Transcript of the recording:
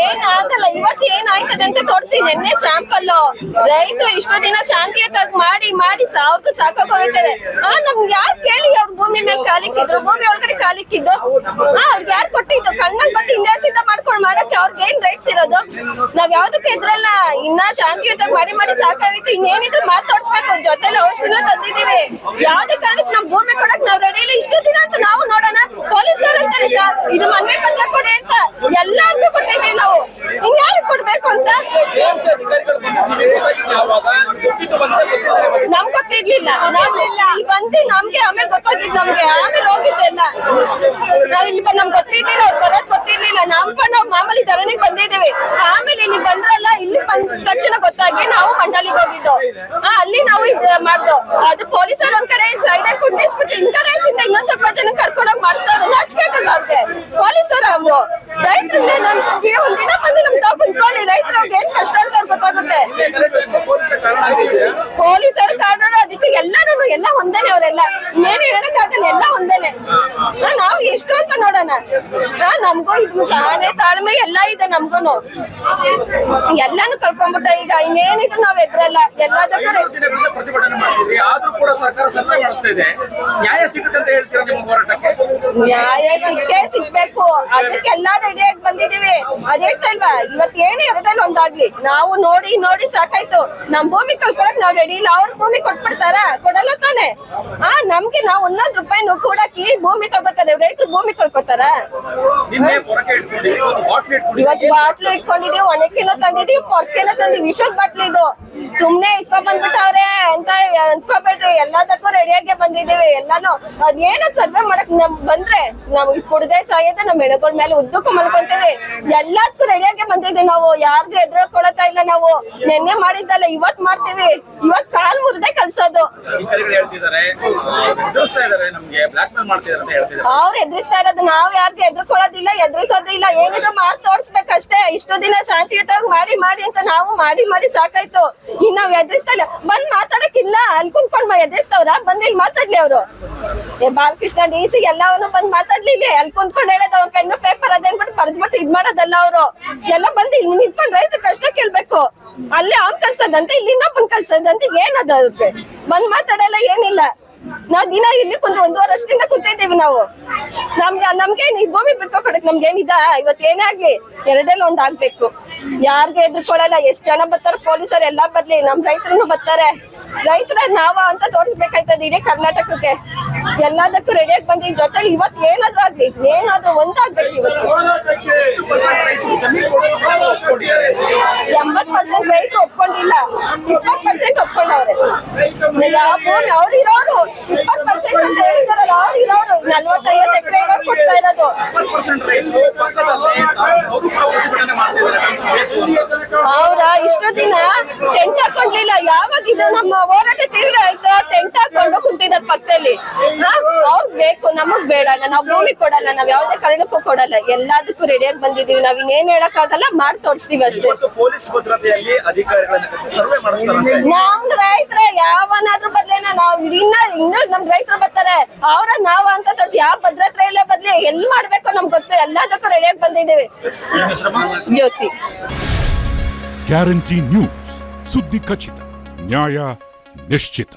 ಏನಾಗಲ್ಲ, ಇವತ್ತು ಏನಾಯ್ತದೆ ಅಂತ ತೋರಿಸಿ. ನಿನ್ನೆ ಸ್ಯಾಂಪಲ್ ರೈತರು ಇಷ್ಟು ದಿನ ಶಾಂತಿಯುತವಾಗಿ ಮಾಡಿ ಮಾಡಿ ಸಾವಿರಕ್ಕೂ ಸಾಕಾಗೋಗ್ತದೆ. ನಮ್ಗೆ ಯಾರು ಕೇಳಿ ಅವ್ರ ಭೂಮಿ ಮೇಲೆ ಕಾಲಿಕ್ಕಿದ್ರು, ಭೂಮಿ ಒಳಗಡೆ ಕಾಲಿಕ್ಕಿದ್ದು ಅವ್ರಿಗೆ ಯಾರು ಕೊಟ್ಟಿದ್ದು? ಕಣ್ಣಲ್ಲಿ ಬಂದು ಇಂದಾಸಿಂದ ಮಾಡ್ಕೊಂಡು ಮಾಡಕ್ಕೆ ಅವ್ರಿಗೆ ಏನ್ ರೈಟ್ಸ್ ಇರೋದು? ನಾವ್ ಯಾವ್ದಕ್ಕೆ ಇದ್ರಲ್ಲ, ಇನ್ನ ಶಾಂತಿಯುತವಾಗಿ ಮಾಡಿ ಮಾಡಿ ಸಾಕಾಗಿತ್ತು. ಇನ್ನೇನಿದ್ರು ಮಾತಾಡ್ಸ್ಬೇಕು. ಜೊತೆಲಿ ಔಷಧಿನ ತಂದಿದೀವಿ. ಯಾವ್ದೇ ಕಾರಣಕ್ಕೆ ನಮ್ ಭೂಮಿ ಕೊಡಕ್ ನಾವ್ ರೆಡಿ ಇಲ್ಲ. ಇಷ್ಟು ದಿನ ಅಂತ ನಾವು ನೋಡೋಣ, ಪೊಲೀಸರು ಅಂತಾರೆ ಇದು ಮನ್ವಿ ಪತ್ರ ಕೊಡಿ ಅಂತ. ಎಲ್ಲಾರ್ಗೂ ಕೊಟ್ಟಿದೀವಿ ನಾವು, ಇನ್ ಯಾರಿಗೆ ಕೊಡ್ಬೇಕು ಅಂತ ನಮ್ ಗೊತ್ತಿರ್ಲಿಲ್ಲ. ಇಲ್ಲಿ ಬಂದು ನಮ್ಗೆ ಆಮೇಲೆ ಗೊತ್ತಾಗಿದ್, ನಮ್ಗೆ ಆಮೇಲೆ ಹೋಗಿದ್ದೆಲ್ಲ ನಾವ್ ಇಲ್ಲಿ ನಮ್ಗೆ ಗೊತ್ತಿರ್ಲಿಲ್ಲ. ಅವ್ರು ಬರೋದ್ ಗೊತ್ತಿರ್ಲಿಲ್ಲ. ನಾವು ಮಾಮೂಲಿ ಧರಣಿಗೆ ಬಂದಿದ್ದೀವಿ. ಆಮೇಲೆ ಇಲ್ಲಿ ಬಂದ್ರಲ್ಲ, ಇಲ್ಲಿ ಬಂದ ತಕ್ಷಣ ಗೊತ್ತಾಗಿ ನಾವು ಮಂಡಲಿಗೆ ಹೋಗಿದ್ದು. ಅಲ್ಲಿ ನಾವು ಮಾಡ್ದು. ಅದು ಪೊಲೀಸರು ಒಂದ್ ಕಡೆ ಸೈಡ್ ಕುಂಡಿಸ್ಬಿಟ್ಟು ಇನ್ ಕಡೆ ಇನ್ನೊಂದ್ ಸ್ವಲ್ಪ ಜನ ಕರ್ಕೊಂಡೋಗಿ ಮಾಡ್ತಾರೆ. ನಾಚ್ಬೇಕಲ್ಲ ಅವ್ರಿಗೆ ಪೊಲೀಸರು. ಅವ್ರು ರೈತರನ್ನೇ ಒಂದಿನ ಬಂದು ನಮ್ ತಾವ್ ಕುಂತ್ಕೊಳ್ಳಿ, ರೈತರಿಗೆ ಏನ್ ಕಷ್ಟ ಅಂತ ಗೊತ್ತಾಗುತ್ತೆ. ಪೊಲೀಸರು ಕಾರಣ ಅದಕ್ಕೆ ಎಲ್ಲರೂ ಎಲ್ಲ ಒಂದೇನೆ. ಅವರೆಲ್ಲ ಇನ್ನೇನು ಹೇಳಕ್ಕಾಗಲ್ಲ, ಎಲ್ಲ ಒಂದೇನೆ. ನಾವು ಎಷ್ಟು ಅಂತ ನೋಡೋಣ. ನಮ್ಗೂ ಇದು ಸಾನೆ ತಾಳ್ಮೆ ಎಲ್ಲ ಇದೆ ನಮ್ಗೂನು. ಎಲ್ಲಾನು ಕಳ್ಕೊಂಡ್ಬಿಟ್ಟ. ಈಗ ಇನ್ನೇನಿದ್ರು ನಾವ್ ಎದ್ರಲ್ಲ. ಎಲ್ಲದಕ್ಕೂ ನ್ಯಾಯ ಸಿಕ್ಕೇ ಸಿಗ್ಬೇಕು. ಅದಕ್ಕೆಲ್ಲ ರೆಡಿಯಾಗಿ ಬಂದಿದೀವಿ. ಅದ್ ಹೇಳ್ತಾ ಇಲ್ವಾ, ಇವತ್ ಏನೇ ಎರಡಲ್ಲಿ ಒಂದಾಗ್ಲಿ. ನಾವು ನೋಡಿ ನೋಡಿ ಸಾಕಾಯ್ತು. ನಮ್ ಭೂಮಿ ಕಳ್ಕೊಳಕ್ ನಾವ್ ರೆಡಿ ಇಲ್ಲ. ಅವ್ರ ಭೂಮಿ ಕೊಟ್ಬಿಡ್ತಾರ? ಕೊಡಲ್ಲ ತಾನೆ. ನಮ್ಗೆ ನಾವ್ 1 ರೂಪಾಯಿ ಕೂಡಾಕಿ ಭೂಮಿ ತಗೋತಾರೆ. ರೈತರು ಭೂಮಿ ಕಳ್ಕೊತಾರ? ಇವತ್ತು ಬಾಟ್ಲು ಇಟ್ಕೊಂಡಿದೀವಿ, ಒನಕೆನೂ ತಂದಿದೀವಿ, ಪೊರ್ಕೆನೂ ತಂದಿವಿ. ವಿಷದ ಬಾಟ್ಲು ಇದು. ಸುಮ್ನೆ ಇಟ್ಕೊಂಡ್ ಬಂದ್ಬಿಟ್ಟವ್ರೆ ಅಂತ ಅಂದ್ಕೋಬೇಡ್ರಿ. ಎಲ್ಲದಕ್ಕೂ ರೆಡಿಯಾಗಿ ಬಂದಿದೀವಿ. ಎಲ್ಲಾನು ಅದೇನೋ ಸರ್ವೆ ಮಾಡಕ್ ಬಂದ್ರೆ ನಾವು ಕುಡ್ದೆ ಸಾಯೋದು. ನಮ್ ಹೆಣಗಳ ಮೇಲೆ ಉದ್ದಕ್ಕೂ ಮಲ್ಕೊಂತೀವಿ. ಎಲ್ಲದಕ್ಕೂ ರೆಡಿಯಾಗಿ ಬಂದಿದೀವಿ ನಾವು. ಯಾರಿಗೂ ಎದುರ್ಕೊಳತಾ ಇಲ್ಲ ನಾವು. ನೆನ್ನೆ ಮಾಡಿದ್ದಲ್ಲ, ಇವತ್ ಮಾಡ್ತೀವಿ. ಇವತ್ ಕಾಲ್ ಮುರಿದೇ ಕಲ್ಸೋದು. ಅವ್ರು ಎದುರಿಸ್ತಾ ಇರೋದು. ನಾವ್ ಯಾರಿಗೂ ಎದುರ್ಕೊಳ್ಳೋದಿಲ್ಲ, ಎದುರಿಸೋದು ಇಲ್ಲ. ಏನಿದ್ರು ಮಾಡಿ ತೋರ್ಸ್ಬೇಕಷ್ಟೇ. ಇಷ್ಟು ದಿನ ಶಾಂತಿಯುತವಾಗಿ ಮಾಡಿ ಮಾಡಿ ಅಂತ ನಾವು ಮಾಡಿ ಮಾಡಿ ಸಾಕಾಯ್ತು. ಇನ್ ನಾವ್ ಎದುರಿಸ್ತಾ ಇಲ್ಲ. ಬಂದ್ ಮಾತಾಡಕ್ಕಿಲ್ಲ. ಅಲ್ಲಿ ಕುಂತ್ಕೊಂಡ್ ಎದುರಿಸ್ತವ್ರ? ಬಂದ್ ಇಲ್ಲಿ ಮಾತಾಡ್ಲಿ ಅವರು. ಬಾಲಕೃಷ್ಣ DC ಎಲ್ಲವನ್ನೂ ಬಂದ್ ಮಾತಾಡ್ಲಿಲ್ಲ. ಅಲ್ಲಿ ಕುಂತ್ಕೊಂಡ್ ಹೇಳೋದು. ಅವ್ನ ಪೆನ್ನು ಪೇಪರ್ ಅದೇನ್ಬಿಟ್ಟು ಬರ್ದ್ಬಿಟ್ಟು ಇದ್ ಮಾಡೋದಲ್ಲ ಅವರು. ಎಲ್ಲ ಬಂದು ಇಲ್ಲಿ ನಿಂತ್ಕೊಂಡ್ ರೈತ ಕಷ್ಟ ಕೇಳ್ಬೇಕು. ಅಲ್ಲಿ ಅವ್ನ್ ಕಲ್ಸದಂತೆ, ಇಲ್ಲಿ ಇನ್ನೊಬ್ಬನ್ ಕಲ್ಸದಂತೆ. ಏನದ ಅದಕ್ಕೆ ಬಂದ್ ಮಾತಾಡಲ್ಲ, ಏನಿಲ್ಲ. ನಾವ್ ದಿನ ಇಲ್ಲಿ ಕುಂತು 1.5 ವರ್ಷದಿಂದ ಕುಂತಿದ್ದೀವಿ ನಾವು. ನಮ್ಗೆ ಈ ಭೂಮಿ ಬಿಟ್ಕೊಡಕ್ ನಮ್ಗೇನಿದ? ಇವತ್ ಏನೇ ಆಗ್ಲಿ ಎರಡಲ್ಲಿ ಒಂದ್ ಆಗ್ಬೇಕು. ಯಾರ್ಗೆ ಎದುರ್ಕೊಳಲ್ಲ. ಎಷ್ಟ್ ಜನ ಬರ್ತಾರ ಪೊಲೀಸರು, ಎಲ್ಲಾ ಬರ್ಲಿ. ನಮ್ ರೈತರು ಬರ್ತಾರೆ. ರೈತರ ನಾವ ಅಂತ ತೋರಿಸ್ಬೇಕಾಯ್ತದ ಇಡೀ ಕರ್ನಾಟಕಕ್ಕೆ. ಎಲ್ಲದಕ್ಕೂ ರೆಡಿಯಾಗಿ ಬಂದಿದ್. ಜೊತೆಲಿ ಇವತ್ ಏನಾದ್ರು ಆಗ್ಲಿ, ಏನಾದ್ರು ಒಂದಾಗ್ಬೇಕು. ಇವತ್ತು 80% ರೈತರು ಒಪ್ಕೊಂಡಿಲ್ಲ, 20% ಒಪ್ಕೊಂಡವ್ರೆ. ಅವ್ರು ಇರೋರು 20% ಅಂತ ಹೇಳಿದಾರಲ್ಲ, ಅವ್ರು ಇರೋರು 40-50 ಎಕರೆ ಇರೋರು ಕೊಡ್ತಾ ಇರೋದು. ಅವ್ರ ಇಷ್ಟು ದಿನ ಟೆಂಟ್ ಹಾಕೊಂಡ್ಲಿಲ್ಲ. ಯಾವಾಗಿದ್ದು ನಮ್ಮ ಹೋರಾಟ ತೀವ್ರ ಆಯ್ತು, ಟೆಂಟ್ ಹಾಕೊಂಡು ಕುಂತಿದ್ದಾರೆ ಪಕ್ಕದಲ್ಲಿ. ಅವ್ರ್ ಬೇಕು, ನಮಗ್ ಬೇಡ. ನಾವ್ ಭೂಮಿ ಕೊಡಲ್ಲ, ನಾವ್ ಯಾವ್ದೇ ಕಾರಣಕ್ಕೂ ಕೊಡಲ್ಲ. ಎಲ್ಲದಕ್ಕೂ ರೆಡಿಯಾಗಿ ಬಂದಿದೀವಿ. ನಾವ್ ಇನ್ನೇನ್ ಹೇಳಕ್ ಆಗಲ್ಲ, ಮಾಡಿ ತೋರಿಸ್ತೀವಿ ಅಷ್ಟೇ. ಪೊಲೀಸ್ ಭದ್ರತೆಯಲ್ಲಿ ನಮ್ ರೈತರ ಯಾವನಾದ್ರೂ ಬರ್ಲೇನ, ನಾವ್ ಇನ್ನೂ ನಮ್ ರೈತರು ಬರ್ತಾರೆ. ಅವ್ರ ನಾವ ಅಂತ ತೋರಿಸಿ ಯಾವ ಭದ್ರತೆ ಇಲ್ಲ ಬದ್ಲಿ ಎಲ್ಲಿ ಮಾಡ್ಬೇಕು ನಮ್ಗೆ ಗೊತ್ತು. ಎಲ್ಲದಕ್ಕೂ ರೆಡಿಯಾಗಿ ಬಂದಿದ್ದೀವಿ. ಜ್ಯೋತಿ. ಗ್ಯಾರಂಟಿ ನ್ಯೂಸ್, ಸುದ್ದಿ ಖಚಿತ, ನ್ಯಾಯ ನಿಶ್ಚಿತ.